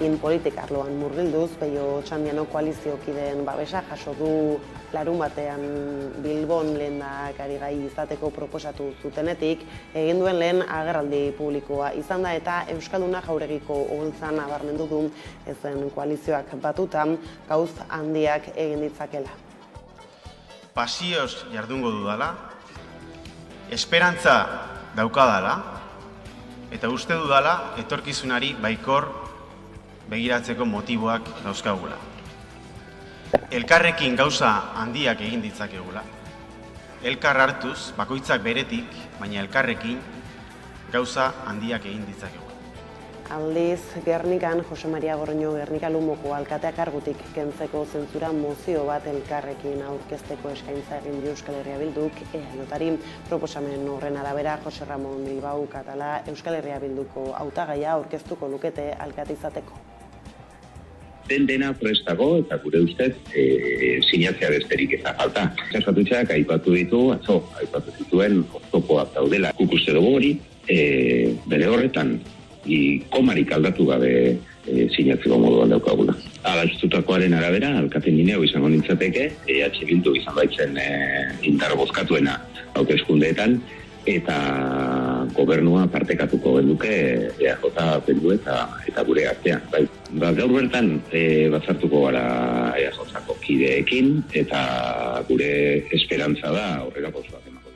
Politika arloan murgilduz, Peio Otxandiano koaliziokideen babesa jaso du larunbatean Bilbon lehendakari gai izateko proposatu zutenetik, egin duen lehen agerraldi publikoa izan da eta Euskalduna Jauregiko oholtzan nabarmendu du ezen koalizioak batutan gauz handiak egin ditzakela. Pasioz jardungo dudala, esperantza daukadala, eta uste dudala etorkizunari baikor begiratzeko motiboak dauzkagula. Elkarrekin gauza handiak egin ditzakegula. Elkar hartuz, bakoitzak beretik, baina elkarrekin gauza handiak egin ditzakegula. Aldiz, Gernikan, Jose Maria Gorriño Gernika Lumoko alkateak kargutik kentzeko zentzura mozio bat elkarrekin aurkezteko eskaintza egin dio Euskal Herria Bilduk EAJri. Proposamen horren arabera, Jose Ramon Bilbao Katala Euskal Herria Bilduko hautagaia aurkeztuko lukete alkate izateko. Dena prestago eta gure ustez sinatzea besterik ez da falta. Kasatutxeak aipatu zituen oztopoak daudela. Guk uste dugu hori, bere horretan, komarik aldatu gabe sinatzeko moduan daukagula. Adostutakoaren arabera, alkate nineu izango nintzateke, EH Bildu izan baitzen indar bozkatuena hauteskundeetan, eta gobernua partekatuko genuke EAJ Bildu eta gure artean. Gaur bertan batzartuko gara EAJko kideekin eta gure esperantza da aurrera pausoak emako.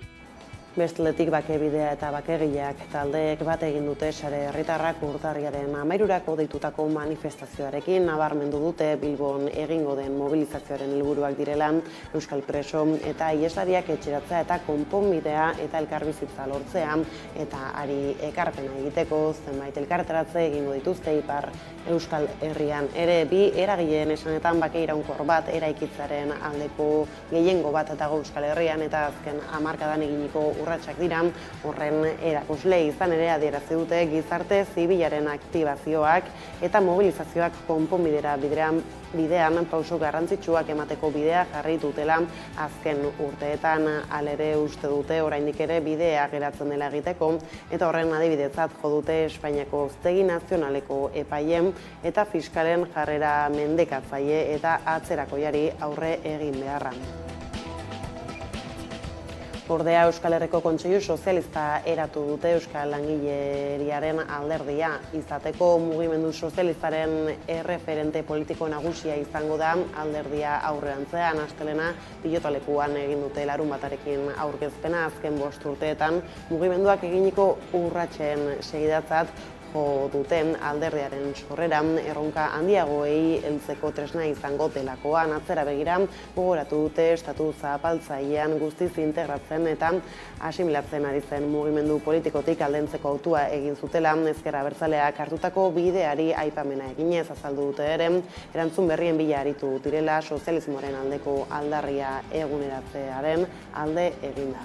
Besteletik Bakebidea eta Bakegileak taldeek bat egin dute sare herritarrak urtarrilaren 13rako deitutako manifestazioarekin nabarmendu dute Bilbon egingo den mobilizazioaren helburuak direla euskal preso eta iheslariak etxeratzea eta konponbidea eta elkarbizitza lortzea eta ari ekarpena egiteko zenbait elkarteratze egingo dituzte ipar Euskal Herrian. Ere bi eragileen esanetan bake iraunkor bat eraikitzaren aldeko gehiengo bat dago Euskal Herrian eta azken hamarkadan eginiko urratsak dira, horren erakusle izan ere adierazi dute gizarte zibilaren aktibazioak eta mobilizazioak konponbidera bidean pauso garrantzitsuak emateko bidea jarri dutela azken urteetan. Halere uste dute oraindik ere bidea geratzen dela egiteko eta horren adibidetzat jo dute Espainiako Auzitegi Nazionaleko epaile eta fiskalen jarrera mendekatzaile eta atzerakoiari aurre egin beharra. Ordea Euskal Herriko Kontseilu Sozialista eratu dute Euskal Langileriaren alderdia izateko mugimendu sozialistaren erreferente politiko nagusia izango da alderdia aurrerantzean. Astelena pilotalekuan egin dute larunbatarekin aurkezpena azken 5 urteetan mugimenduak eginiko urratsen segidatzat duten alderdiaren sorrera erronka handiagoei heltzeko tresna izango delakoan atzera begira gogoratu dute estatu zapaltzailean guztiz integratzen eta asimilatzen ari zen mugimendu politikotik aldentzeko hautua egin zutela ezker abertzaleak hartutako bideari aipamena eginez azaldu dute ere erantzun berrien bila aritu direla sozialismoaren aldeko aldarria eguneratzearen alde eginda.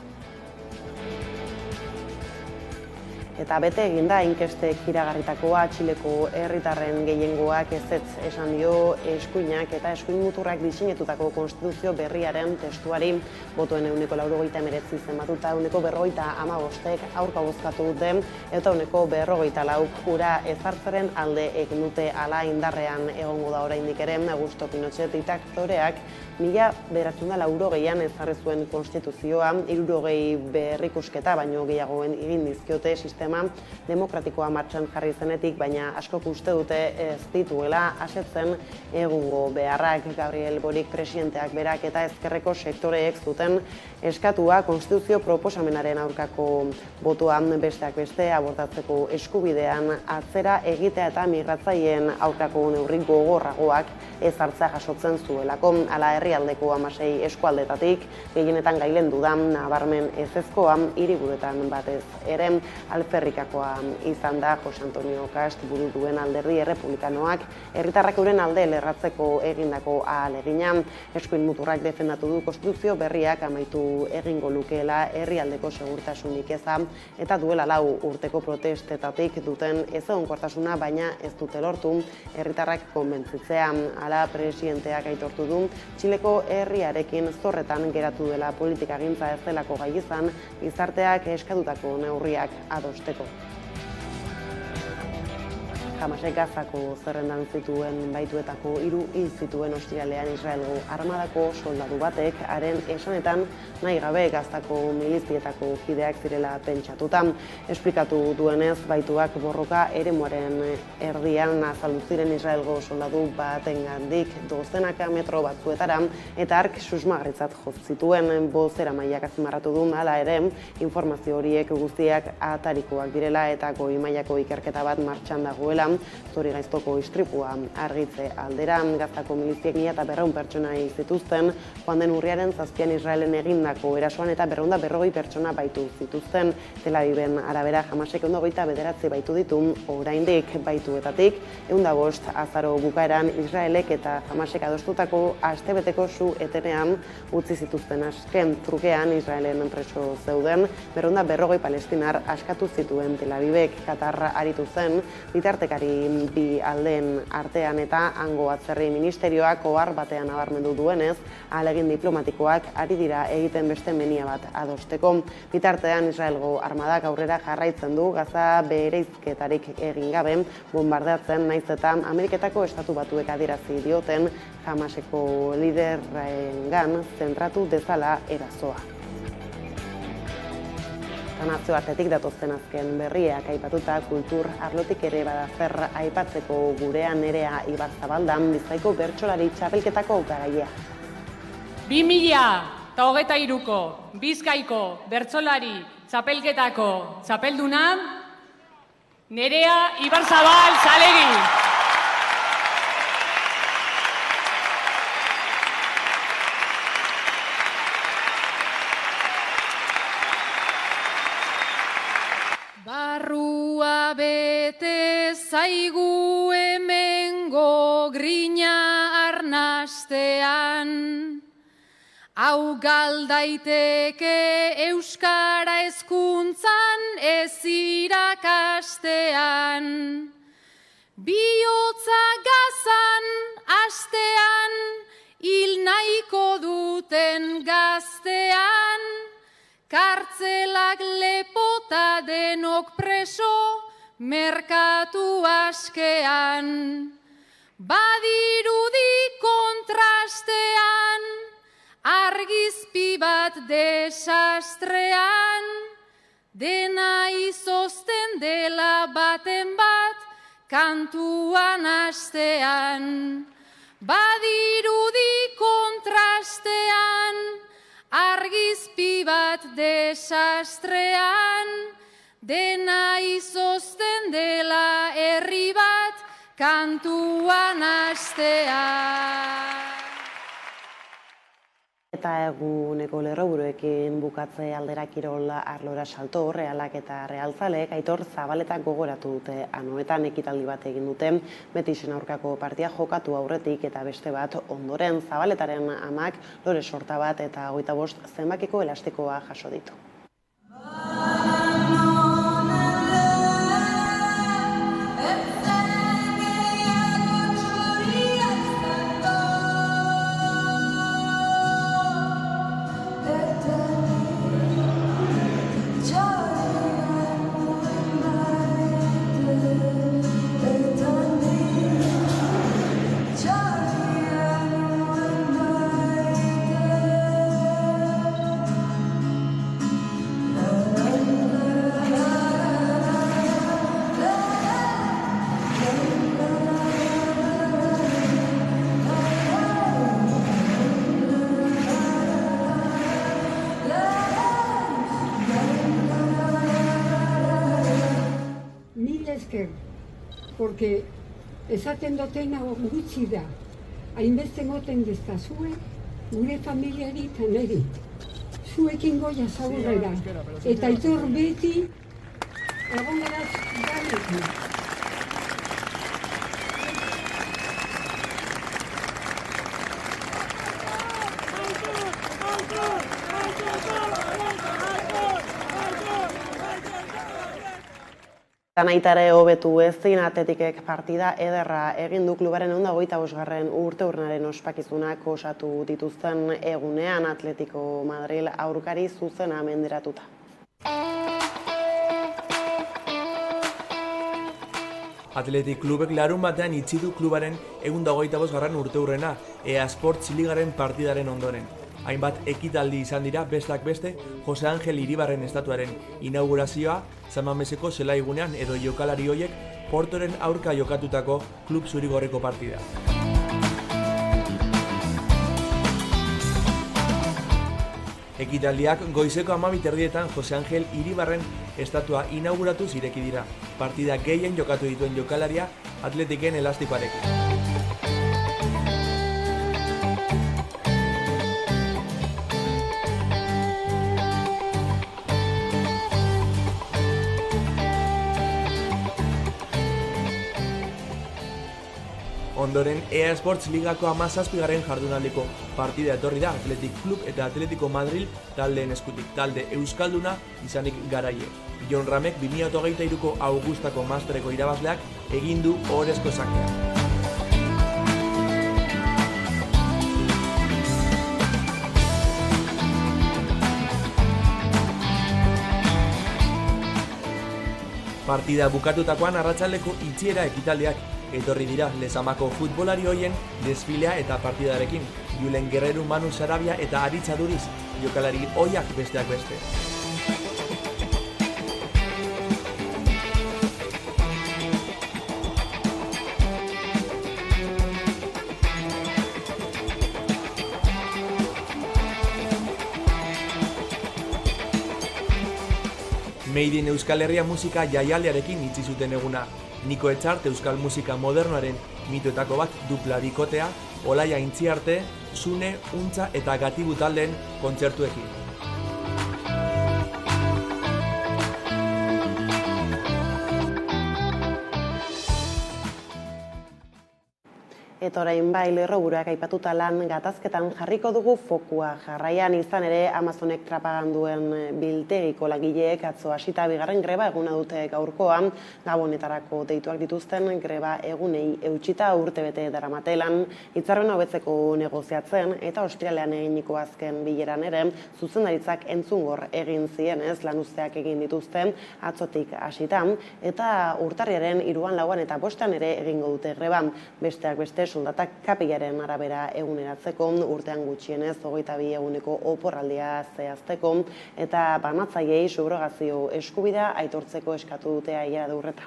Eta bete eginda inkestek iragarritakoa Txileko herritarren gehiengoak ezetz esan dio eskuinak eta eskuin muturrak diseinatutako konstituzio berriaren testuari botoen 99 zenbatuta 45 aurka bozkatu dute eta 44 ura ezartzaren alde egin dute hala indarrean egongo da oraindik ere Augusto Pinochet diktadoreak 1980an ezarri zuen konstituzioa 60 berrikusketa baino gehiagoen egin dizkiote sistema demokratikoa martxan jarri zenetik, baina askok uste dute ez dituela asetzen egungo beharrak. Gabriel Boric presidenteak berak eta ezkerreko sektoreek zuten eskatua konstituzio proposamenaren aurkako botoan besteak beste abortatzeko eskubidean atzera egitea eta migratzaileen aurkako neurri gogorragoak ezartzea jasotzen zuelako. Hala herrialdeko 16 eskualdetatik gehienetan gailendu da nabarmen ezezkoa hiriburuetan batez ere alferrikakoa izan da Jose Antonio Kast buru duen alderdi errepublikanoak herritarrak euren alde lerratzeko egindako ahalegina. Eskuin muturrak defendatu du konstituzio berriak amaitu egingo lukeela herrialdeko segurtasunik eza eta duela 4 urteko protestetatik duten ezegonkortasuna baina ez dute lortu herritarrak konbentzitzea. Hala presidenteak aitortu du Txileko herriarekin zorretan geratu dela politikagintza ez delako gai izan gizarteak eskatutako neurriak adosteko. Hamasek Gazako zerrendan zituen baituetako 3 hil zituen ostiralean Israelgo armadako soldadu batek haren esanetan nahi gabe Gazako milizietako kideak zirela pentsatuta. Esplikatu duenez, baituak borroka eremuaren erdian azaldu ziren Israelgo soldadu batengandik dozenaka metro batzuetara eta hark susmagarritzat jo zituen. Bozeramaileak azpimarratu du hala ere informazio horiek guztiak atarikoak direla eta goi mailako ikerketa bat martxan dagoela zorigaiztoko istripua argitze aldera. Gazako miliziek 1200 pertsona hil zituzten joan den urriaren 7 Israelen egindako erasoan eta 240 pertsona baitu zituzten. Tel Aviven arabera Hamasek 29 baitu ditu oraindik. Baituetatik 105 azaro bukaeran Israelek eta Hamasek adostutako astebeteko su etenean utzi zituzten. Azken trukean Israelen preso zeuden 240 palestinar askatu zituen. Tel Avivek Katarra aritu zen bitartekari bi aldeen artean eta hango atzerri ministerioak ohar batean nabarmendu duenez, ahalegin diplomatikoak ari dira egiten beste menia bat adosteko. Bitartean Israelgo armadak aurrera jarraitzen du Gaza bereizketarik egin gabe bombardeatzen, naiz eta Ameriketako Estatu Batuek adierazi dioten Hamaseko liderrengan zentratu dezala erasoa. Nazioartetik datozen azken berriak aipatuta kultur arlotik ere bada zer aipatzeko gurean Nerea Ibarzabaldan Bizkaiko bertsolari txapelketako garaia. 2023ko Bizkaiko bertsolari txapelketako txapelduna Nerea Ibarzabal Salegi. Barrua bete zaigu hemengo grina arnastean, hau galdaiteke euskara hezkuntzan ez irakastean. Bihotza Gazan astean, hil nahiko duten gaztean, kartzelak lepota denok preso, merkatu askean. Badirudi kontrastean, argizpi bat desastrean, dena izozten dela baten bat, kantuan astean. Badirudi kontrastean, argizpi bat desastrean, dena izozten dela herri bat, kantuan astean. Eta eguneko lerroburuekin bukatze aldera kirol arlora salto, Realak eta Realzalek Aitor Zabaletak gogoratu dute anoetan ekitaldi bat egin dute, Betisen aurkako partia jokatu aurretik eta beste bat ondoren. Zabaletaren amak lore sorta bat eta 25 zenbakiko elastikoa jaso ditu. Porque esaten dotena gutxi da, hainbeste moten dezazue, gure familiari eta niri. Zuekin goia zaurrera, eta Aitor beti agoneraz garekin. Naitare hobetu ezin Atletikek partida ederra egin du klubaren 125. urteurnaren ospakizunak osatu dituzten egunean Atletico Madrid aurkari zuzena menderatuta. Athletic Klubek larun batean itxi du klubaren 125. urteurrena EA Sports Ligaren partidaren ondoren. Hainbat ekitaldi izan dira bestak beste Jose Angel Iribarren estatuaren inaugurazioa, San Mameseko zelaigunean edo jokalari hoiek Portoren aurka jokatutako klub zurigorreko partida. Ekitaldiak goizeko 12:00 Jose Angel Iribarren estatua inauguratuz ireki dira. Partida gehien jokatu dituen jokalaria Atletiken elastikoarekin. Ondoren, EA Sports Ligako 17. jardunaldiko partida etorri da Athletic Club eta Atletico Madrid taldeen eskutik, talde euskalduna izanik garaie. Jon Ramek 2023ko Augustako Mastereko irabazleak egin du ohorezko sakea. Partida bukatutakoan arratsaldeko itxiera ekitaldiak etorri dira Lezamako futbolari hoien desfilea eta partidarekin. Julen Guerrero, Manu Sarabia eta Aritz Aduriz jokalari oiak besteak beste. Made in Euskal Herria musika jaialdiarekin itxi zuten eguna. Niko Etxart euskal musika modernoaren mitoetako bat dupla bikotea, Olaia Intziarte, Sune, Untza eta Gatibu taldeen kontzertuekin. Eta orain bai lerroburuak aipatuta lan gatazketan jarriko dugu fokua. Jarraian izan ere Amazonek trapagan duen biltegiko langileek atzo hasita bigarren greba eguna dute gaurkoan, Gabonetarako deituak dituzten greba egunei eutsita urtebete daramate lan hitzarmena hobetzeko negoziatzen eta ostiralean eginiko azken bileran ere zuzendaritzak entzungor egin zienez lanuzteak egin dituzten atzotik hasita eta urtarriaren 3, 4 eta 5 ere egingo dute greban. Besteak beste soldatak kapilaren arabera eguneratzeko, urtean gutxienez 22 eguneko oporraldia zehazteko eta banatzaileei subrogazio eskubidea aitortzeko eskatu dute aiara urreta.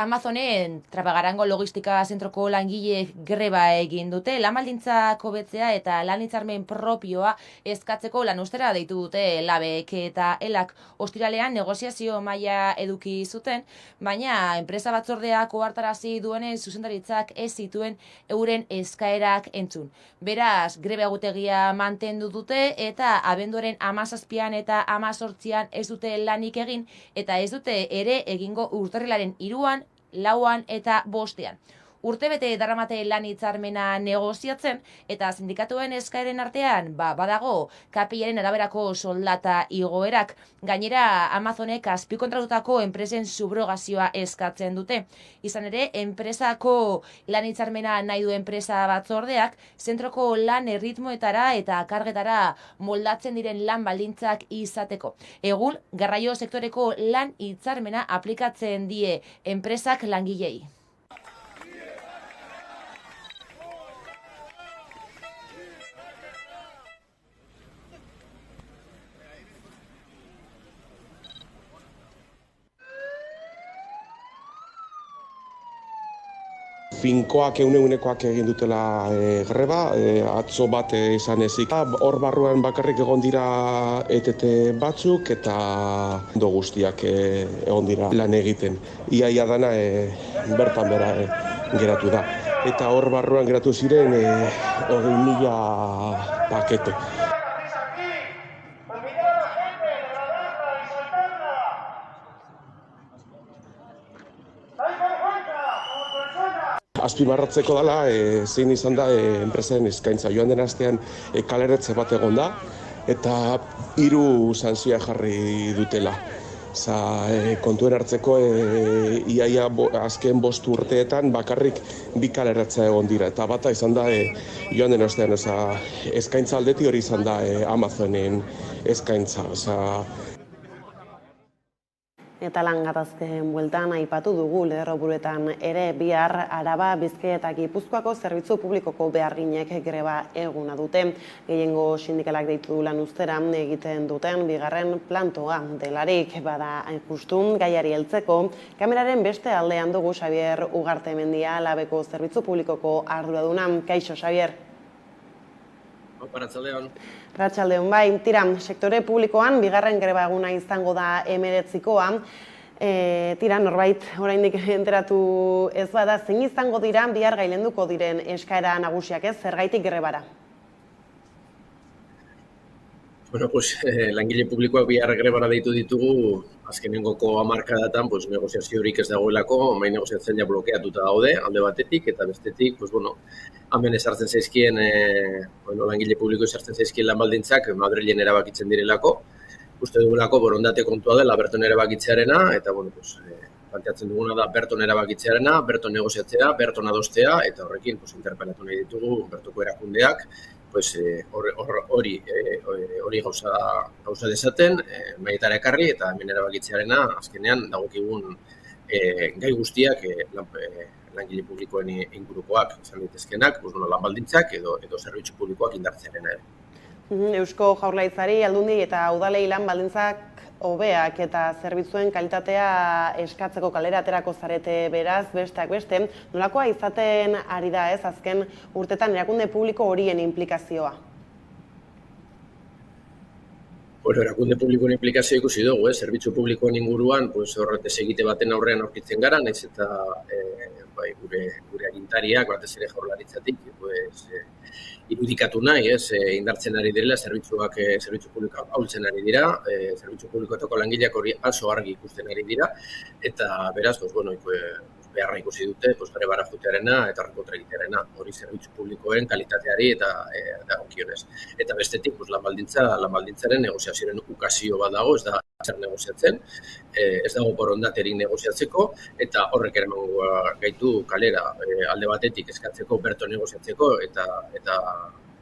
Amazonen Trapagarango logistika zentroko langileek greba egin dute, lan-baldintzak hobetzea eta lan-hitzarmen propioa eskatzeko lanuztera deitu dute labek eta elak ostiralean negoziazio maila eduki zuten, baina enpresa batzordeak ohartarazi duenez zuzendaritzak ez zituen euren eskaerak entzun. Beraz, greba egutegia mantendu dute eta abenduaren 17 eta 18 ez dute lanik egin eta ez dute ere egingo urtarrilaren 3, 4 eta 5. Urtebete daramate lan hitzarmena negoziatzen eta sindikatuen eskaeren artean badago kapilaren araberako soldata igoerak. Gainera Amazonek azpikontratutako enpresen subrogazioa eskatzen dute. Izan ere, enpresako lan hitzarmena nahi du enpresa batzordeak zentroko lan erritmoetara eta kargetara moldatzen diren lan baldintzak izateko. Egun, garraio sektoreko lan hitzarmena aplikatzen die enpresak langilei. Finkoak egunekoak egin dutela greba, atzo bat izan ezik. Hor barruan bakarrik egon dira ETT batzuk eta ondo guztiak egon dira lan egiten. Iaia dana bertan bera geratu da. Eta hor barruan geratu ziren 20.000 pakete. Azpimarratzeko dela, zein izan da enpresen eskaintza. Joan den astean kaleratze bat egon da, eta 3 sanzioa jarri dutela. Kontuen hartzeko, iaia azken 5 urteetan bakarrik 2 kaleratza egon dira. Eta bata izan da, joan den astean, eskaintza aldetik hori izan da Amazonen eskaintza. Eta lan gatazken bueltan aipatu dugu lerroburuetan ere bihar Araba, Bizkaia eta Gipuzkoako zerbitzu publikoko beharginek greba eguna dute. Gehiengo sindikalak deitu du lan uztera egiten duten bigarren plantoa delarik. Bada hain justu gaiari heltzeko, kameraren beste aldean dugu Xabier Ugartemendia, Labeko zerbitzu publikoko arduraduna. Kaixo, Xabier. Arratsaldeon bai, tira, sektore publikoan bigarren greba eguna izango da 19koa. Tira, norbait oraindik enteratu ez bada, zein izango dira bihar gailenduko diren eskaera nagusiak ez, zergaitik grebara? Bueno, langile publikoak bihar grebara deitu ditugu, azkenengoko hamarkadatan negoziaziorik ez dagoelako, mai negoziatzailea blokeatuta daude, alde batetik, eta bestetik, hemen esartzen zaizkien, langile publiko esartzen zaizkien lan baldintzak Madrilen erabakitzen direlako, uste dugulako borondate kontua dela berton erabakitzearena, eta planteatzen duguna da berton erabakitzearena, berton negoziatzea, berton adostea, eta horrekin interpelatu nahi ditugu bertoko erakundeak, hori gauza dezaten, maietara ekarri eta hemen erabakitzearena azkenean dagokigun gai guztiak langile publikoen ingurukoak izan daitezkenak, lan baldintzak edo zerbitzu publikoak indartzearena. Eusko Jaurlaritzari, Aldundi eta udalei lan baldintzak hobeak eta zerbitzuen kalitatea eskatzeko kalera aterako zarete beraz, besteak beste, nolakoa izaten ari da ez azken urtetan erakunde publiko horien implikazioa? Erakunde publikoen implikazioa ikusi dugu, zerbitzu publikoen inguruan horretez egite baten aurrean aurkitzen gara, nahiz eta gure agintariak, batez ere Jaurlaritzatik, irudikatu nahi, indartzen ari direla, zerbitzu publikoak ahultzen ari dira, zerbitzu publikoetako langileak hori oso argi ikusten ari dira, eta beraz, beharra ikusi dute, grebara jotearena eta kontra egitearena, hori zerbitzu publikoen kalitateari eta dagokionez. Eta bestetik, lan baldintzaren negoziazioaren ukazio bat dago, ez da zer negoziatzen, ez dago borondaterik negoziatzeko, eta horrek ere gaitu kalera alde batetik eskatzeko, berto negoziatzeko, eta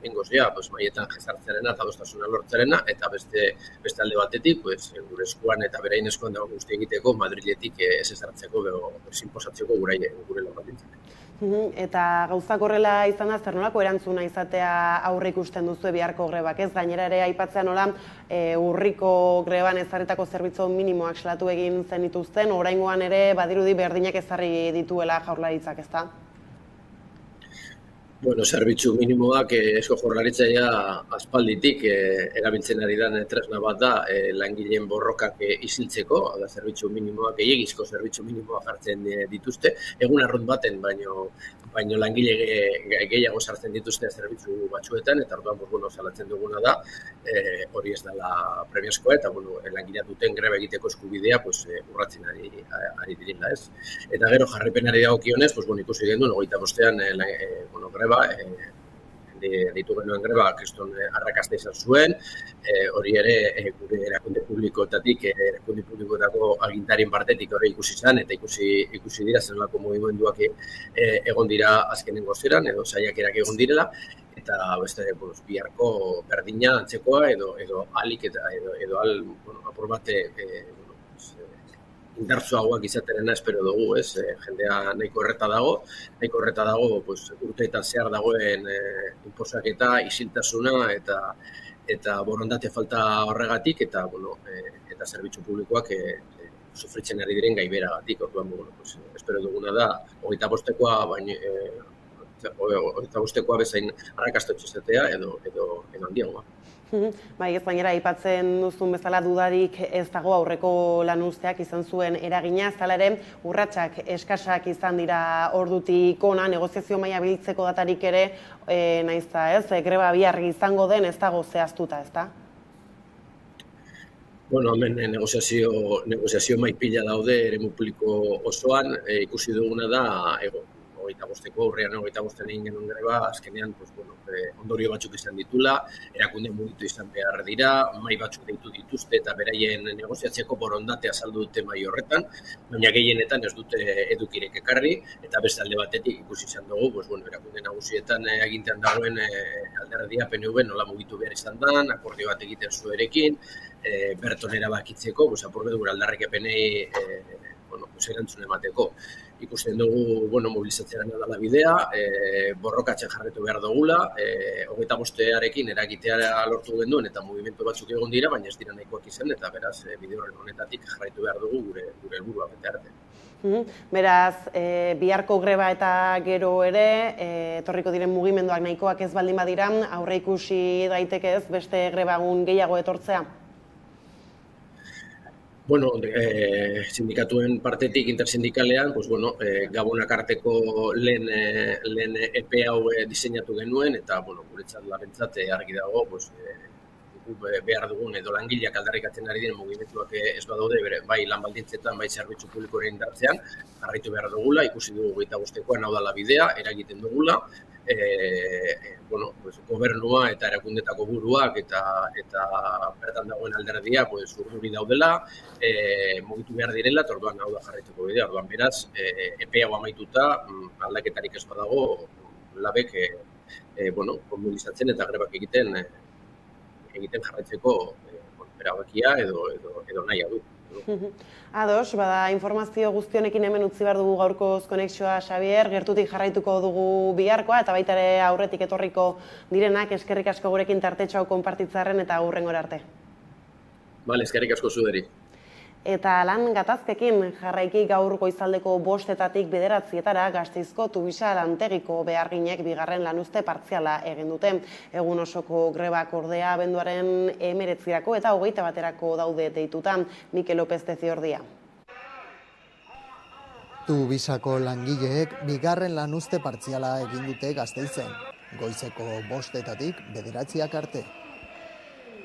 ingozia, maietan jezartzarena eta adostasuna lortzarena, eta beste alde batetik, gure eskuan eta berain eskuan dago guzti egiteko, Madriletik ez ezartzeko, zinposatzeko gure lan baldintzak. Eta gauzak horrela izan da, zer nolako erantzuna izatea aurre ikusten duzu biharko grebak ez? Gainera ere aipatzea nola urriko greban ezarritako zerbitzu minimoak salatu egin zenituzten, oraingoan ere badirudi berdinak ezarri dituela Jaurlaritzak, ezta? Zerbitzu minimoak Eusko Jaurlaritzaia aspalditik erabiltzen ari den tresna bat da langileen borrokak isiltzeko, zerbitzu minimoak, gehiegizko zerbitzu minimoak jartzen dituzte, egun arrunt baten baino langile gehiago sartzen dituzte zerbitzu batzuetan, eta orduan salatzen duguna da, hori ez dela premiazkoa, eta langileak duten greba egiteko eskubidea urratzen ari direla ez. Eta gero jarripenari dagokionez, ikusi genuen, 25ean greba, deitu genuen greba, kriston arrakasta izan zuen, hori ere gure erakunde publikoetatik, erakunde publikoetako agintarien partetik hori ikusi zen, eta ikusi dira zenolako mugimenduak egon dira azkenengo zeran, edo saiakerak egon direla, eta biharko berdina antzekoa, edo alik edo apur bate indartsuagoak izaterena espero dugu, jendea nahiko horreta dago, urteetan zehar dagoen inposaketa, isiltasuna eta borondate falta horregatik, eta zerbitzu publikoak sufritzen ari diren gaiberagatik. Orduan, espero duguna da, 25ekoa bezain arrakasta izatea edo handiagoa. Bai, ez gainera aipatzen duzun bezala dudarik ez dago aurreko lanuzteak izan zuen eragina, zala ere urratsak eskasak izan dira ordutik ona, negoziazio maila biltzeko datarik ere, naizta ez, greba bihar izango den ez dago zehaztuta, ez da? Hemen negoziazio maipila daude eremu publiko osoan, ikusi duguna da, 25. Urriaren 25 egin genuen greba, azkenean ondorio batzuk izan ditula, erakunde mugitu izan behar dira, mahai batzuk deitu dituzte eta beraien negoziatzeko borondatea azaldu dute mahai horretan, baina gehienetan ez dute edukirek ekarri, eta beste alde batetik ikusi izan dugu, erakunde nagusietan agintean dagoen alderdia PNV nola mugitu behar izan dan, akordio bat egiten zuerekin, berton erabakitzeko, apurbe dugu aldarrikapenei erantzun emateko. Ikusten dugu, mobilizatzearen dela bidea, borrokatzen jarretu behar dugula, 25arekin eragitea lortu genduen eta mugimendu batzuk egon dira, baina ez dira nahikoak izan, eta beraz, bide horren honetatik jarraitu behar dugu gure helburua bete arte. Beraz, biharko greba eta gero ere, etorriko diren mugimenduak nahikoak ez baldin badira, aurre ikusi daiteke ez beste grebagun gehiago etortzea? Sindikatuen partetik intersindikalean, Gabonak arteko lehen EP hau diseinatu genuen, eta guretzat labentzat argi dago, behar dugun edo langileak aldarrikatzen ari diren mugimenduak ez badaude, bai lan baldintzetan, bai zerbitzu publikoaren indartzean, jarraitu behar dugula, ikusi dugu 25koan hau dela bidea, eragiten dugula, gobernua eta erakundetako buruak eta bertan dagoen alderdia urduri daudela, mugitu behar direla, eta orduan hau da jarraituko bidea. Orduan beraz, epe hau amaituta, aldaketarik ez badago, labek mobilizatzen eta grebak egiten jarraitzeko erabakia edo nahi du. Ados, bada informazio guztionekin hemen utzi behar dugu gaurkoz konexioa, Xabier, gertutik jarraituko dugu biharkoa, eta baita ere aurretik etorriko direnak, eskerrik asko gurekin tartetxo hau konpartitzarren eta hurrengora arte. Bale, eskerrik asko zuderi. Eta lan gatazkekin jarraiki gaur goizaldeko 5:00 9:00 Gasteizko Tubisa lantegiko beharginek bigarren lanuzte partziala egin dute. Egun osoko grebak ordea abenduaren 19 eta 21 daude deituta. Mikel López de Ziordia. Tubisako langileek bigarren lanuzte partziala egin dute Gasteizen. Goizeko 5:00 9:00 arte.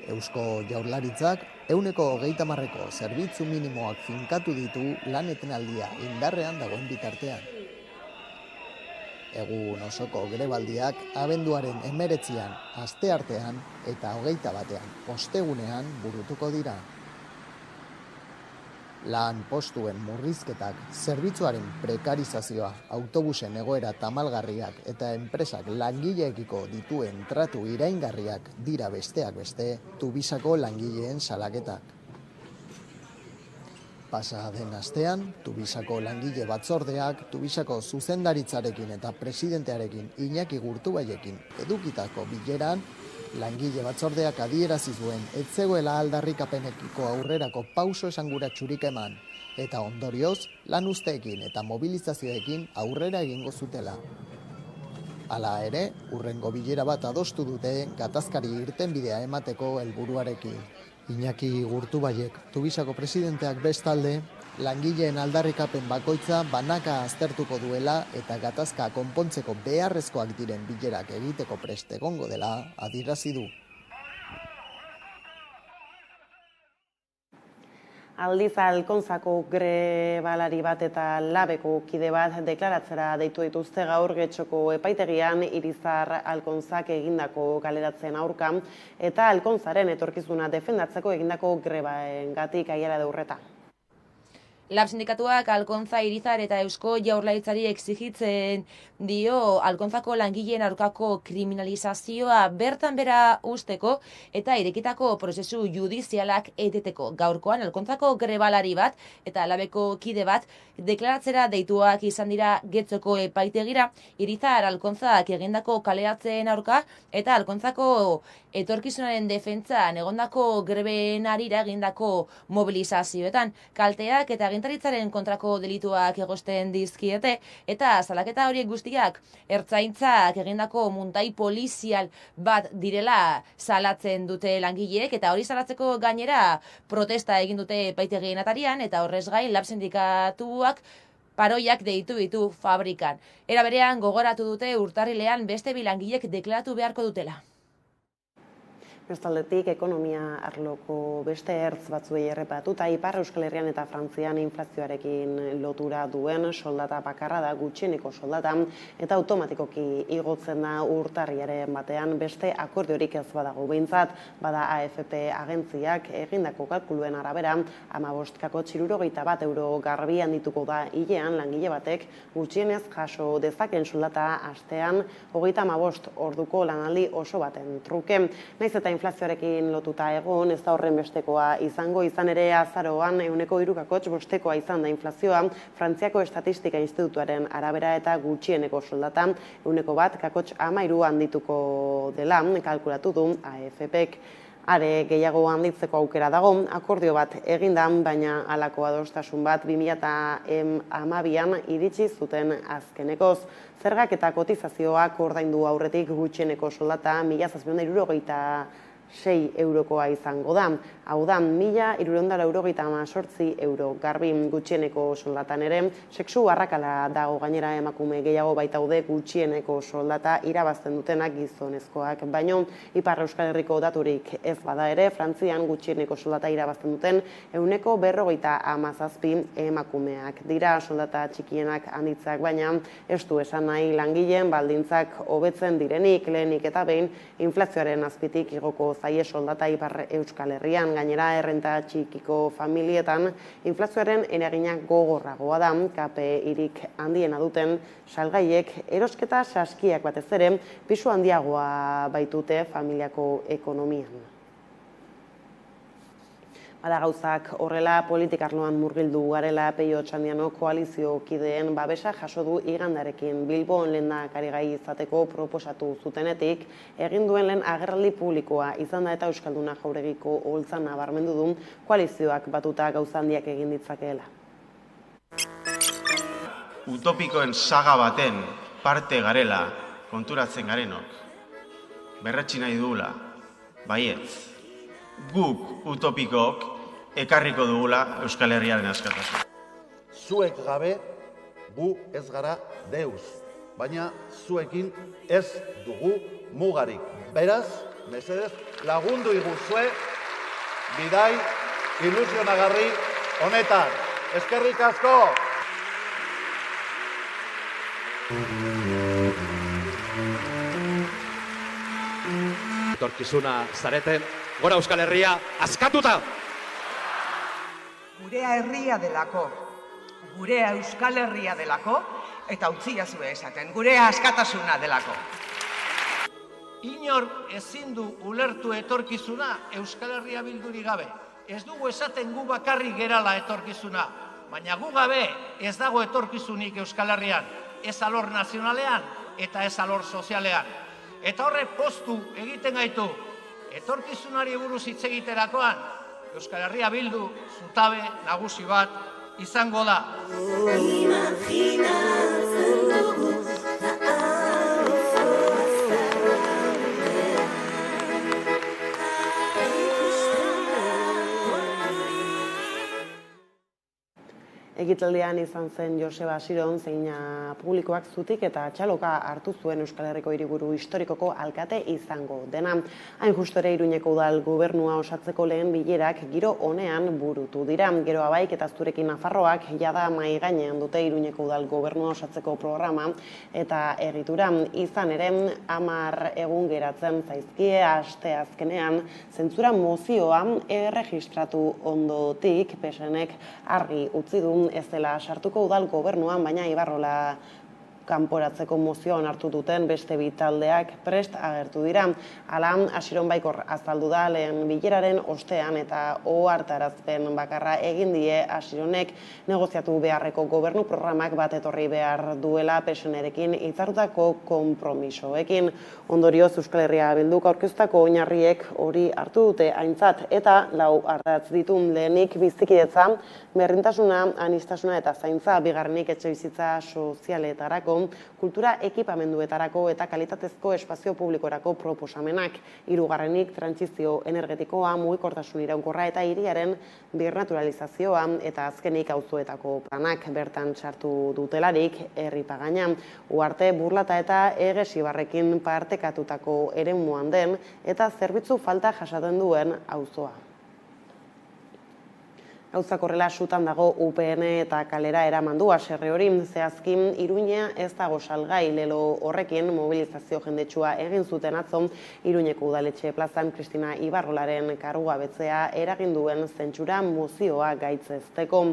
Eusko Jaurlaritzak 130ko zerbitzu minimoak finkatu ditu lan etenaldia indarrean dagoen bitartean. Egun osoko grebaldiak abenduaren 19an, asteartean eta 21an, ostegunean burutuko dira. Lan postuen murrizketak, zerbitzuaren prekarizazioa, autobusen egoera tamalgarriak eta enpresak langileekiko dituen tratu iraingarriak dira besteak beste Tubisako langileen salaketak. Pasa den astean, Tubisako langile batzordeak Tubisako zuzendaritzarekin eta presidentearekin Iñaki Gurtubaiekin edukitako bileran, langile batzordeak adierazi zuen ez zegoela aldarrikapenekiko aurrerako pauso esanguratsurik eman, eta ondorioz lanuzteekin eta mobilizazioekin aurrera egingo zutela. Hala ere, hurrengo bilera bat adostu dute gatazkari irtenbidea emateko helburuarekin. Iñaki Gurtubaiek, Tubisako presidenteak bestalde, langileen aldarrikapen bakoitza banaka aztertuko duela eta gatazka konpontzeko beharrezkoak diren bilerak egiteko prest egongo dela adierazi du. Aldiz Alkonzako grebalari bat eta labeko kide bat deklaratzera deitu dituzte gaur Getxoko epaitegian Irizar Alkonzak egindako galeratzen aurka eta Alkonzaren etorkizuna defendatzeko egindako grebaengatik Aiara de Urreta. Lab sindikatuak Alkonza, Irizar eta Eusko Jaurlaritzari exigitzen dio Alkonzako langileen aurkako kriminalizazioa bertan bera usteko eta irekitako prozesu judizialak eteteko. Gaurkoan Alkonzako grebalari bat eta labeko kide bat deklaratzera deituak izan dira Getxoko epaitegira Irizar Alkonzak egindako kaleratzeen aurka eta Alkonzako etorkizunaren defentsan egondako greben harira egindako mobilizazioetan. Kalteak eta agintaritzaren kontrako delituak egozten dizkiete eta salaketa horiek guztiak ertzaintzak egindako muntai polizial bat direla salatzen dute langileek eta hori salatzeko gainera protesta egin dute epaitegien atarian eta horrez gain lab sindikatuak paroiak deitu ditu fabrikan. Era berean gogoratu dute urtarrilean beste bi langilek deklaratu beharko dutela. Bestaldetik, ekonomia arloko beste ertz batzuei errepatuta, Ipar Euskal Herrian eta Frantzian inflazioarekin lotura duen soldata bakarra da gutxieneko soldata eta automatikoki igotzen da urtarriaren batean beste akordiorik ez badago. Behintzat, bada AFP agentziak egindako kalkuluen arabera 15,71 euro garbi handituko da hilean langile batek gutxienez jaso dezaken soldata astean 35 orduko lanaldi oso baten truke. Naiz eta inflazioarekin lotuta egon, ez da horren bestekoa izango, izan ere azaroan 3,5% izan da inflazioa, Frantziako Estatistika Institutuaren arabera eta gutxieneko soldata 1,13% handituko dela, kalkulatu du AFPek. Are gehiago handitzeko aukera dago, akordio bat egindan, baina halako adostasun bat 2012an iritsi zuten azkenekoz. Zergak eta kotizazioak ordaindu aurretik gutxieneko soldata 1,776 eurokoa izango da. Hau da, 1,378 euro garbi gutxieneko soldatan ere, sexu arrakala dago gainera emakume gehiago baitaude gutxieneko soldata irabazten dutenak gizonezkoak. Baino, Ipar Euskal Herriko daturik ez bada ere, Frantzian gutxieneko soldata irabazten duten 157 emakumeak dira soldata txikienak handitzak, baina ez du esan nahi langileen baldintzak hobetzen direnik lehenik eta behin inflazioaren azpitik igoko zaie soldata Ipar Euskal Herrian. Gainera, errenta txikiko familietan inflazioaren eragina gogorragoa da, KPI-rik handiena duten salgaiek erosketa saskiak batez ere pisu handiagoa baitute familiako ekonomian. Bada gauzak horrela politikarloan murgildu garela Peio Otxandiano koalizio kideen babesa jaso du igandarekin Bilbon lehendakari gai izateko proposatu zutenetik, egin duen lehen agerraldi publikoa izan da eta Euskalduna Jauregiko oholtzan nabarmendu du koalizioak batuta gauza handiak egin ditzakeela. Utopikoen saga baten parte garela konturatzen garenok, berretsi nahi dugula, baietz, guk utopikok ekarriko dugula Euskal Herriaren askatasuna. Zuek gabe, gu ez gara deus, baina zuekin ez dugu mugarik. Beraz, mesedez, lagundu iguzue, bidai ilusionagarri honetan. Eskerrik asko! Etorkizuna zareten, gora Euskal Herria askatuta! Gurea herria delako, gurea Euskal Herria delako, eta utzia zue esaten, gurea askatasuna delako. Inor ezin du ulertu etorkizuna Euskal Herria bilduri gabe. Ez dugu esaten gu bakarrik gerala etorkizuna, baina gu gabe ez dago etorkizunik Euskal Herrian, ez alor nazionalean eta ez alor sozialean. Eta horre poztu egiten gaitu, etorkizunari buruz hitz egiterakoan, Euskal Herria bildu zutabe nagusi bat izango da. Ekitaldian izan zen Joseba Siron, zeina publikoak zutik eta txaloka hartu zuen Euskal Herriko hiriburu historikoko alkate izango dena. Hain justu ere Iruñeko udal gobernua osatzeko lehen bilerak giro honean burutu dira. Gero Abaik eta Azturekin Nafarroak jada mahai gainean dute Iruñeko udal gobernua osatzeko programa eta egitura. Izan ere 10 egun geratzen zaizkie aste azkenean zentzura mozioa erregistratu ondotik PSNek argi utzi du ez dela sartuko udal gobernuan, baina Ibarrola kanporatzeko mozioa onartu duten beste bi taldeak prest agertu dira. Hala, Asiron Baikor azaldu da lehen bileraren ostean eta ohartarazpen bakarra egin die Asironek negoziatu beharreko gobernu programak bat etorri behar duela PSNerekin hitzartutako konpromisoekin. Ondorioz Euskal Herria Bilduk aurkeztutako oinarriek hori hartu dute aintzat eta 4 ardatz ditu. Lehenik bizikidetza, berdintasuna, aniztasuna eta zaintza, bigarrenik etxebizitza sozialetarako egiteko, kultura ekipamenduetarako eta kalitatezko espazio publikorako proposamenak. Hirugarrenik, trantsizio energetikoa, mugikortasun iraunkorra eta hiriaren birnaturalizazioa eta azkenik auzoetako planak bertan sartu dutelarik herri pagaina. Uharte, Burlata eta Egesibarrekin partekatutako eremuan den eta zerbitzu falta jasaten duen auzoa. Gauzak horrela sutan dago UPN eta kalera eraman du haserre hori. Zehazkin, Iruña ez dago salgai. Lelo horrekin mobilizazio jendetsua egin zuten atzo Iruñeko udaletxe plazan Kristina Ibarrolaren kargugabetzea eragin duen zentsura mozioa gaitzesteko.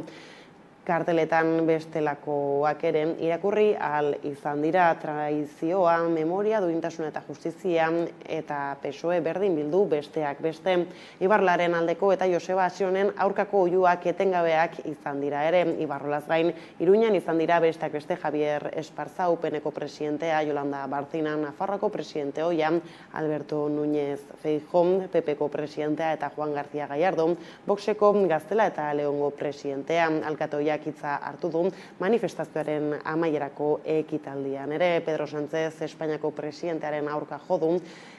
Karteletan bestelakoak ere irakurri ahal izan dira traizioa, memoria, duintasuna eta justizia eta PSOE berdin bildu besteak beste. Ibarrolaren aldeko eta Joseba Asionen aurkako oihuak etengabeak izan dira ere. Ibarrolaz gain, Iruñan izan dira besteak beste Javier Esparza, UPNeko presidentea, Yolanda Barcina, Nafarroako presidente ohia, Alberto Núñez Feijóo, PPko presidentea eta Juan García Gallardo, Voxeko Gaztela eta Leongo presidentea, alkate hitza hartu du manifestazioaren amaierako ekitaldian. Ere, Pedro Sánchez Espainiako presidentearen aurka jo du,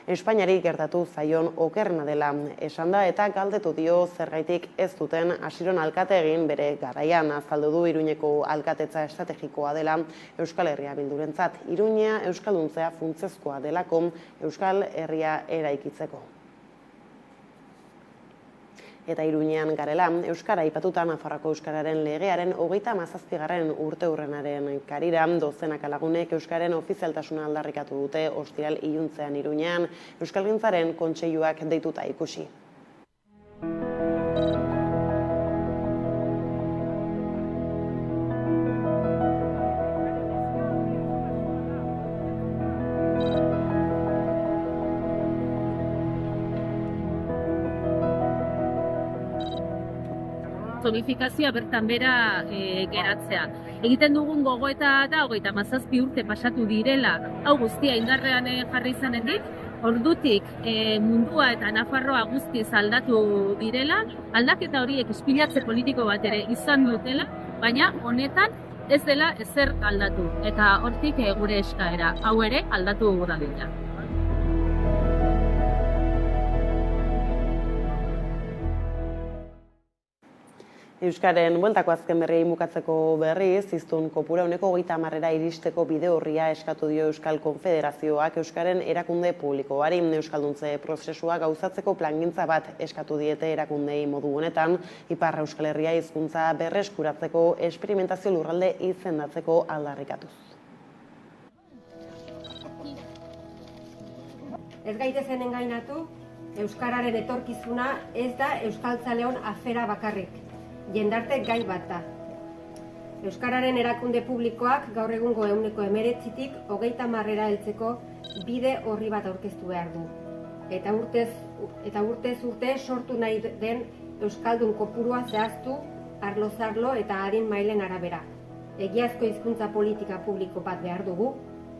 Espainiari gertatu zaion okerrena dela esan da eta galdetu dio zergaitik ez duten Asiron alkate egin bere garaian. Azaldu du Iruñeko alkatetza estrategikoa dela Euskal Herria Bildurentzat. Iruña euskalduntzea funtsezkoa delako Euskal Herria eraikitzeko. Eta Iruñean garela, Euskara aipatuta Nafarroako Euskararen legearen 37. urteurrenaren karira, dozenaka lagunek Euskararen ofizialtasuna aldarrikatu dute ostiral iluntzean Iruñean, Euskalgintzaren kontseiluak deituta ikusi. Zonifikazioa bertan bera geratzea. Egiten dugun gogoeta da 37 urte pasatu direla, hau guztia indarrean jarri izanetik, ordutik mundua eta Nafarroa guztiz aldatu direla, aldaketa horiek ispilatze politiko bat ere izan dutela, baina honetan ez dela ezer aldatu. Eta hortik gure eskaera, hau ere aldatu dadila. Euskaren bueltako azken berriei bukatzeko berriz, hiztun kopura ehuneko 30 iristeko bide orria eskatu dio Euskal Konfederazioak Euskaren erakunde publikoari. Euskalduntze prozesua gauzatzeko plangintza bat eskatu diete erakundei modu honetan, Ipar Euskal Herria hizkuntza berreskuratzeko esperimentazio lurralde izendatzeko aldarrikatuz. Ez gaitezen engainatu, Euskararen etorkizuna ez da euskaltzaleon afera bakarrik. Jendarte gai bat da. Euskararen erakunde publikoak gaur egungo 19%tik 30%ra heltzeko bide orri bat aurkeztu behar du. Eta urtez urte sortu nahi den euskaldun kopurua zehaztu, arlo-zarlo eta adin mailen arabera. Egiazko hizkuntza politika publiko bat behar dugu,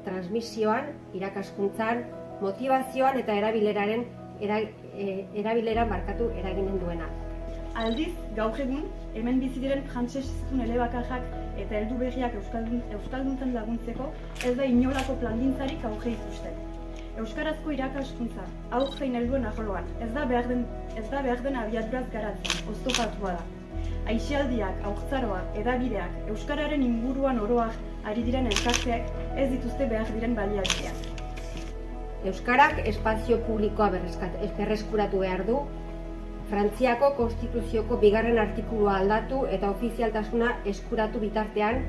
transmisioan, irakaskuntzan, motivazioan eta erabileran eraginen duena. Aldiz, gaur egun, hemen bizi diren frantses hiztun elebakajak eta heldu berriak euskalduntzen laguntzeko ez da inolako plangintzarik aurre ikusten. Euskarazko irakaskuntza, haur zein helduen arloan, ez da behar den abiaduraz garatzen, oztopatua da. Aisialdiak, haurtzaroak, edabideak, euskararen inguruan oroak ari diren elkarteak ez dituzte behar diren baliabideak. Euskarak espazio publikoa berreskuratu behar du, Frantziako Konstituzioko 2. artikulua aldatu eta ofizialtasuna eskuratu bitartean,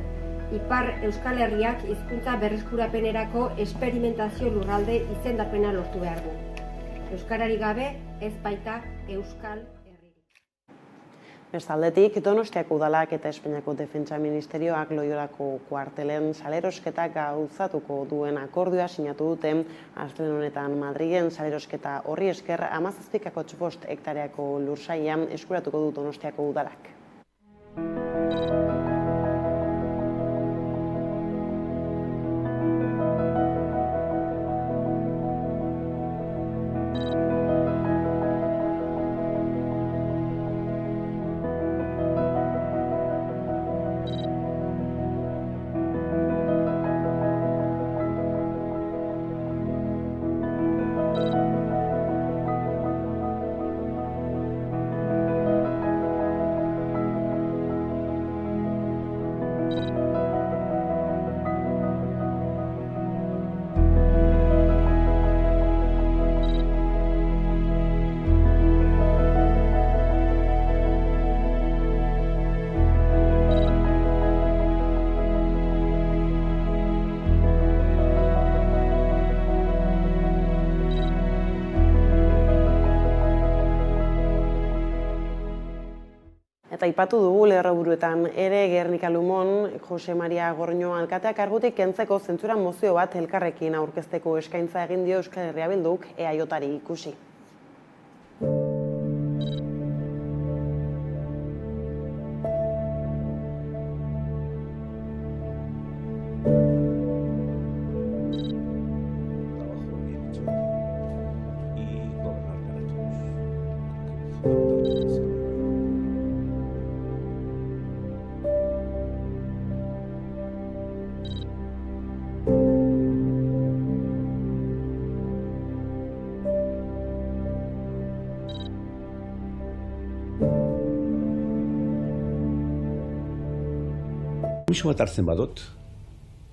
Ipar Euskal Herriak hizkuntza berreskurapenerako esperimentazio lurralde izendapena lortu behar du. Euskarari gabe ez baita Euskal Herririk. Bestaldetik, Donostiako udalak eta Espainiako Defentsa Ministerioak Loiolako kuartelen salerosketa gauzatuko duen akordioa sinatu dute astelehen honetan Madrilen. Salerosketa horri esker 17,5 hektareako lursaila eskuratuko du Donostiako udalak. Eta aipatu dugu lerroburuetan ere Gernika Lumon, Jose Maria Gorño alkateak kargutik kentzeko zentzura mozio bat elkarrekin aurkezteko eskaintza egin dio Euskal Herria Bilduk EAJari ikusi. Konpromiso bat hartzen badot,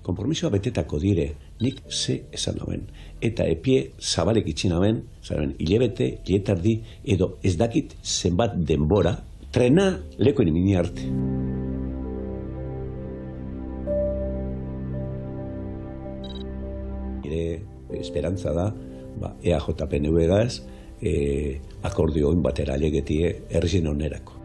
konpromisoa betetako dire, nik ze esan naben, eta epie zabalek itxin naben, hilebete, hiletardi, edo ez dakit zenbat denbora, trena lekoen imini arte. Nire esperantza da, EAJ-PNV-gaz, akordioin batera alegetie herrizien onerako.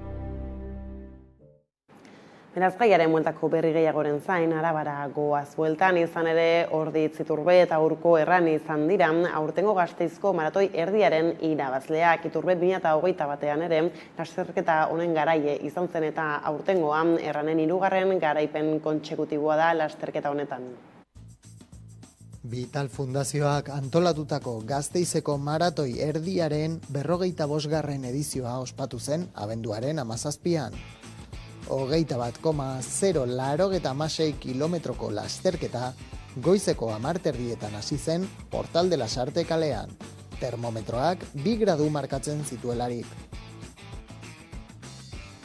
Beraz, gaiaren bueltako berri gehiagoren zain, Arabara goaz bueltan, izan ere Orditz, Iturbe eta Urko erran izan dira, aurtengo Gasteizko maratoi erdiaren irabazleak. Iturbe 2021 ere, lasterketa honen garaie izan zen eta aurtengoan erranen 3. garaipen kontsekutiboa da lasterketa honetan. Vital Fundazioak antolatutako Gasteizeko maratoi erdiaren 45. edizioa ospatu zen abenduaren 17an. 21,086 kilometroko lasterketa goizeko 10:00 hasi zen Portal de la Sarte kalean, termometroak 2 gradu markatzen zituelarik.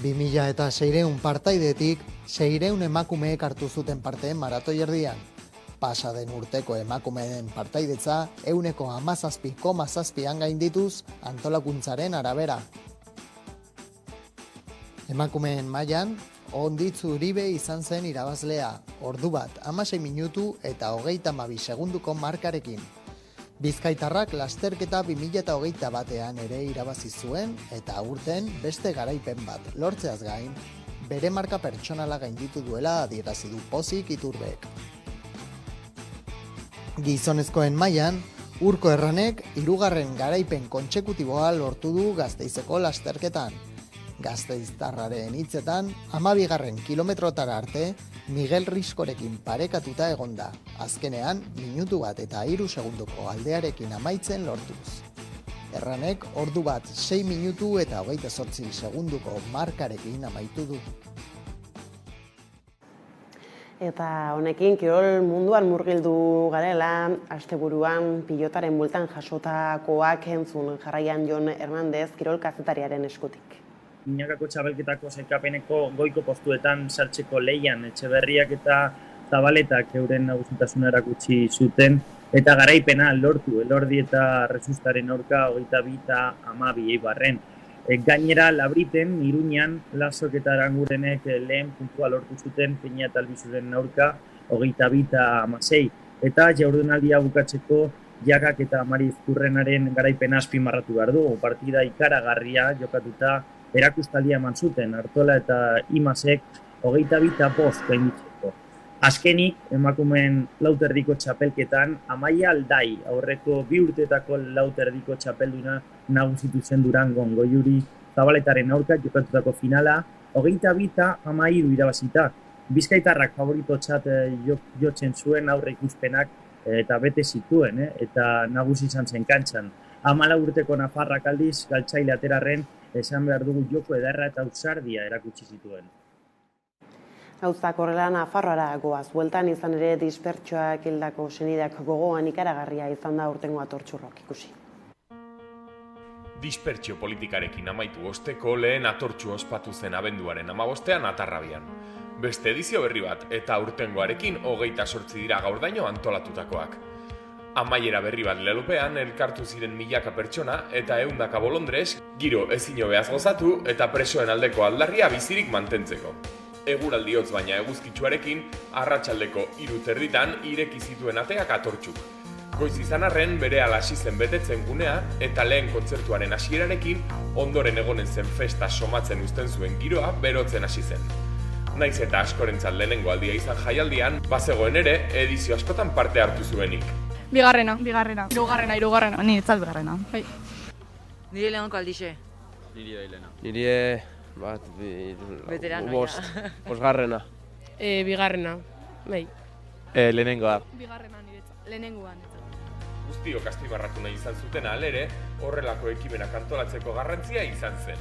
2600 partaidetik 600 emakumeek hartu zuten parte maratoi erdian. Pasa den urteko emakumeen partaidetza 17,7an gaindituz antolakuntzaren arabera. Emakumeen mailan, Onditz Uribe izan zen irabazlea, ordu bat 16 minutu eta 32 segunduko markarekin. Bizkaitarrak lasterketa 2021an ere irabazi zuen eta aurten beste garaipen bat lortzeaz gain, bere marka pertsonala gainditu duela adierazi du pozik Iturbek. Gizonezkoen mailan, Urko erranek 3. garaipen kontsekutiboa lortu du Gasteizeko lasterketan. Gasteiztarraren hitzetan, 12. kilometrotara arte, Miguel Riskorekin parekatuta egonda. Azkenean, minutu bat eta 3 segunduko aldearekin amaitzen lortuz. Erranek, ordu bat 6 minutu eta 28 segunduko markarekin amaitu du. Eta honekin, kirol munduan murgildu garela, asteburuan pilotaren bueltan jasotakoak entzun jarraian Jon Hernandez, kirol kazetariaren eskutik. Binakako txabelketako sailkapeneko goiko postuetan sartzeko leian Etxeberriak eta Zabaletak euren nagusitasuna erakutsi zuten eta garaipena lortu Elordi eta Rezustaren aurka 22-12 Eibarren. Gainera Labriten, Iruñan, Lasok eta Arangurenek lehen puntua lortu zuten Peña eta Albizuren aurka 22-16 eta jaurdunaldia bukatzeko Jakak eta Mariz Kurrenaren garaipena azpimarratu behar du. Partida ikaragarria jokatuta erakustaldia eman zuten, Artola eta Imasek 22-5 gainditzeko. Azkenik, emakumeen lauterdiko txapelketan, Amaia Aldai, aurreko 2 urtetako lauterdiko txapelduna nagusitu zen Durangon, Goiuri Zabaletaren aurka jokatutako finala, 22-13 irabazita. Bizkaitarrak favoritotzat jotzen zuen aurre ikuspenak eta bete zituen, eta nagusi izan zen kantxan. 14 urteko Nafarrak aldiz, galtzaile aterarren, esan behar dugu joko edarra eta ausardia erakutsi zituen. Gauzak horrela Nafarroara goaz bueltan izan ere dispertsoak hildako senideak gogoan ikaragarria izan da urtengo atortxurrok ikusi. Dispertsio politikarekin amaitu osteko lehen atortxu ospatu zen abenduaren 15ean Atarrabian. Beste edizio berri bat eta urtengoarekin 28 dira gaurdaino antolatutakoak. Amaiera berri bat lelopean elkartu ziren milaka pertsona eta 100 bolondrez giro ezin hobeaz gozatu eta presoen aldeko aldarria bizirik mantentzeko. Eguraldi hotz baina eguzkitsuarekin arratsaldeko 3:00 ireki zituen ateak atortxuk. Goiz izan arren bere hasi zen betetzen gunea eta lehen kontzertuaren hasierarekin ondoren egonen zen festa somatzen uzten zuen giroa berotzen hasi zen. Naiz eta askorentzat lehenengo aldia izan jaialdian, bazegoen ere edizio askotan parte hartu zuenik. Bigarrena. Hirugarrena, niretzat bigarrena. Bai. Nire lehenko aldixe. Niri da hilena. Nire Bosgarrena. Bigarrena, bai. Lehenengoa. Bigarrena niretzat, lehenengoan. Guztiok azpimarratu nahi izan zuten alere, horrelako ekimenak antolatzeko garrantzia izan zen.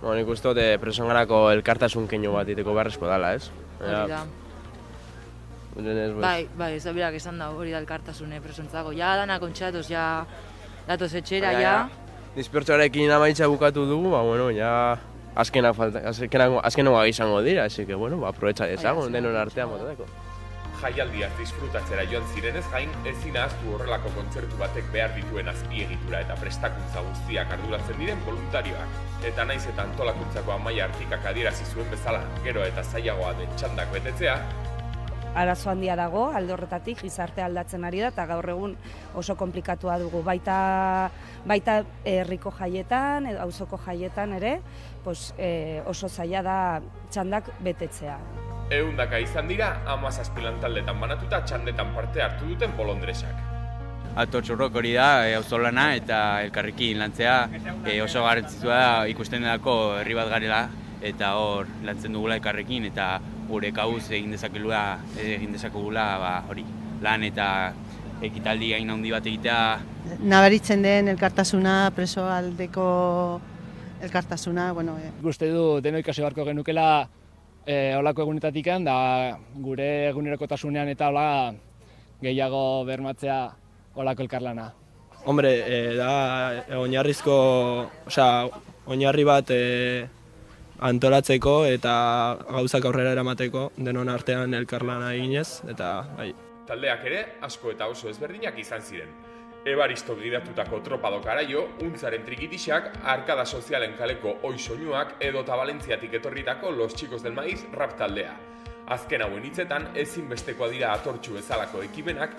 Nik uste dut presongarako elkartasun keinu bat iteko beharrezko dela, ez? Hori da. Bai, ez da birak esan da hori da elkartasune presontzako. Ja, danak ontxatuz, ja, datoz etxera, ja. Dispertsoarekin amaitza bukatu dugu, azkenagoa izango dira, así que, aprobetxa dezagun, denon artean botateko. Jaialdiaz disfrutatzera joan zirenez gain, ezin ahaztu horrelako kontzertu batek behar dituen azpiegitura eta prestakuntza guztiak arduratzen diren voluntarioak. Eta naiz eta antolakuntzako Amaia Artikak adierazi zuen bezala, gero eta zailagoa den txandak betetzea, arazo handia dago, alde horretatik gizartea aldatzen ari da, eta gaur egun oso konplikatua dugu. Baita herriko jaietan, auzoko jaietan ere, oso zaila da txandak betetzea. 100 izan dira, 17 lantaldetan banatuta txandetan parte hartu duten bolondresak. Atortxurrok hori da, auzolana eta elkarrekin lantzea oso garrantzitsua da ikusten delako herri bat garela, eta hor lantzen dugula elkarrekin eta gure kabuz egin dezakegula hori lan eta ekitaldi gain handi bat egitea. Nabaritzen den elkartasuna, preso aldeko elkartasuna, Ikuste du deno ikasi beharko genukela holako egunetatikan, da gure egunerokotasunean eta hola gehiago bermatzea holako elkarlana. Hombre, da oinarri bat antolatzeko eta gauzak aurrera eramateko denon artean elkarlana eginez, eta bai. Taldeak ere, asko eta oso ezberdinak izan ziren. Ebaristo gidatutako Tropa do Karaio, Untzaren Trikitixak, Arkada Sozialen kaleko Oi Soinuak edota Valentziatik etorritako Los Chicos del Maíz rap taldea. Azken hauen hitzetan, ezinbestekoa dira Atortxu bezalako ekimenak,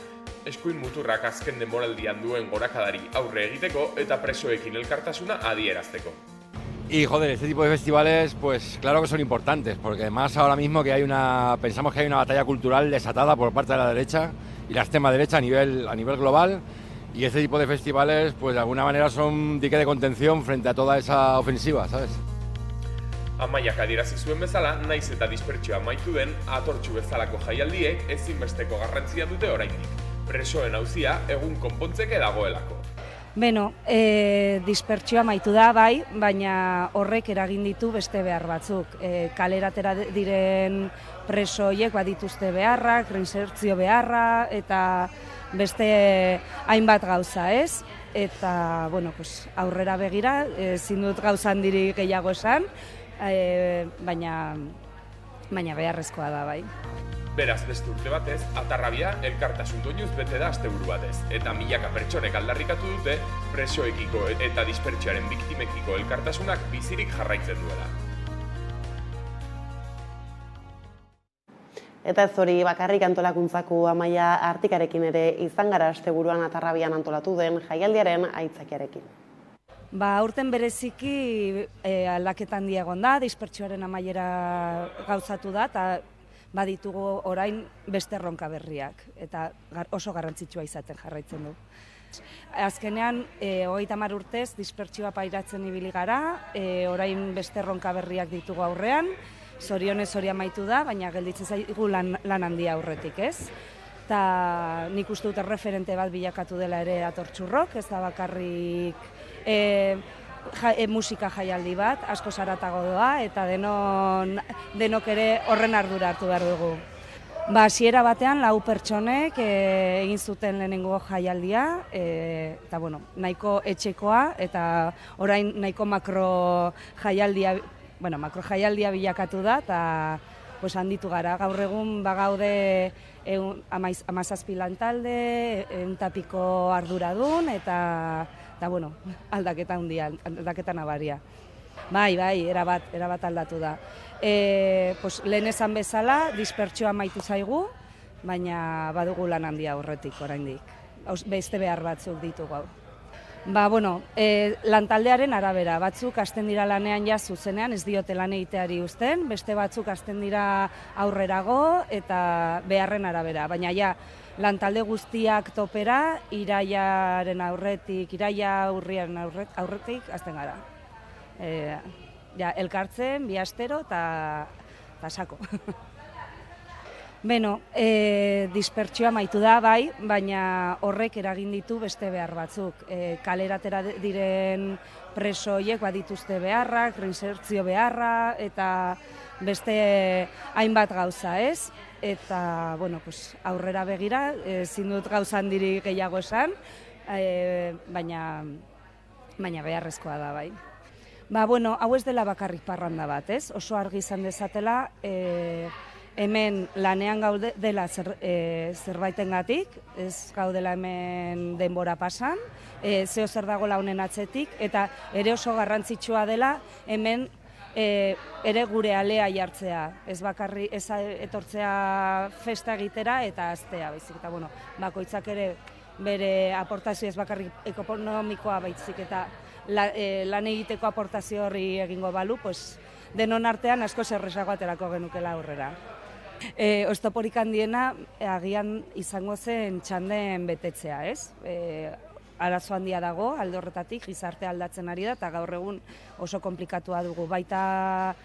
eskuin muturrak azken denboraldian duen gorakadari aurre egiteko eta presoekin elkartasuna adierazteko. Y joder, este tipo de festivales, pues claro que son importantes, porque además ahora mismo pensamos que hay una batalla cultural desatada por parte de la derecha y la extrema derecha a nivel global, y este tipo de festivales, pues de alguna manera son un dique de contención frente a toda esa ofensiva, ¿sabes? Amaiak adierazi zuen bezala, naiz eta dispertsioa amaitu den, Atortxu bezalako jaialdiek ezinbesteko garrantzia dute oraindik. Presoen auzia egun konpontzeke dagoelako. Dispertsioa amaitu da, bai, baina horrek eragin ditu beste behar batzuk. Kaleratera diren preso horiek badituzte beharrak, reinsertzio beharra, eta beste hainbat gauza, ez? Eta, aurrera begira, ezin dut gauza handirik gehiago esan, baina beharrezkoa da, bai. Beraz, beste urte batez, Atarrabia elkartasun doinuz bete da asteburu batez, eta milaka pertsonek aldarrikatu dute presoekiko eta dispertsioaren biktimekiko elkartasunak bizirik jarraitzen duela. Eta ez hori bakarrik antolakuntzako Amaia Artikarekin ere izan gara asteburuan Atarrabian antolatu den jaialdiaren aitzakiarekin. Aurten bereziki aldaketa handia egon da, dispertsioaren amaiera gauzatu da, eta baditugu orain beste erronka berriak, eta oso garrantzitsua izaten jarraitzen du. Azkenean, 30 urtez dispertsioa pairatzen ibili gara, orain beste erronka berriak ditugu aurrean, zorionez hori amaitu da, baina gelditzen zaigu lan handia aurretik, ez? Eta nik uste dut erreferente bat bilakatu dela ere Atortxurrok, ez da bakarrik musika jaialdi bat, asko zaratago doa, eta denok ere horren ardura hartu behar dugu. Hasiera batean 4 pertsonek egin zuten lehenengo jaialdia, eta nahiko etxekoa, eta orain nahiko makro jaialdia bilakatu da, eta handitu gara. Gaur egun bagaude 17 lantalde, 100 piko arduradun, eta aldaketa nabaria. Bai, erabat aldatu da. Lehen esan bezala, dispertsioa amaitu zaigu, baina badugu lan handia aurretik oraindik. beste behar batzuk ditugu. Lantaldearen arabera, batzuk hasten dira lanean ja zuzenean, ez diote lan egiteari uzten, beste batzuk hasten dira aurrerago eta beharren arabera, baina ja, lantalde guztiak topera, irailaren aurretik, urriaren aurretik hasten gara. Elkartzen, bi astero eta sako. Dispertsioa amaitu da, bai, baina horrek eragin ditu beste behar batzuk. Kaleratera diren preso horiek badituzte beharrak, reinsertzio beharra, eta beste hainbat gauza, ez? Eta, aurrera begira, ezin dut gauza handirik gehiago esan, baina beharrezkoa da, bai. Hau ez dela bakarrik parranda bat, ez? Oso argi izan dezatela, hemen lanean gaudela zerbaitengatik, ez gaudela hemen denbora pasan, zeo zer dagoela honen atzetik, eta ere oso garrantzitsua dela hemen ere gure alea jartzea, ez etortzea festa egitera eta aztea, baizik, eta bakoitzak ere bere aportazio ez bakarrik ekonomikoa baizik, eta lan egiteko aportazio horri egingo balu, denon artean asko zerresago aterako genukela aurrera. Oztoporik handiena agian izango zen txanden betetzea, ez? Arazo handia dago, alde horretatik, gizarte aldatzen ari da, eta gaur egun oso konplikatua dugu. Baita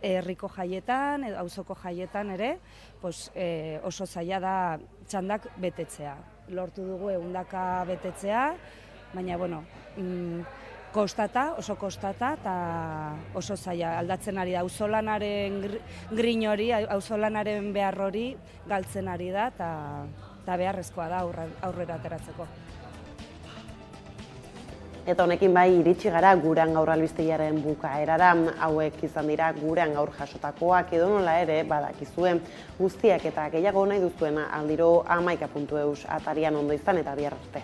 herriko jaietan, auzoko jaietan ere, oso zaila da txandak betetzea. Lortu dugu 100 betetzea, baina, oso kostata eta oso zaila aldatzen ari da. Auzolanaren grin hori, auzolanaren behar hori galtzen ari da eta beharrezkoa da aurrera ateratzeko. Eta honekin bai iritsi gara gurean gaur albistegiaren bukaerara, hauek izan dira gurean gaur jasotakoak, edo nola ere badakizuen guztiak eta gehiago nahi duzuena aldiro 11.eus atarian ondo izan eta bihar arte.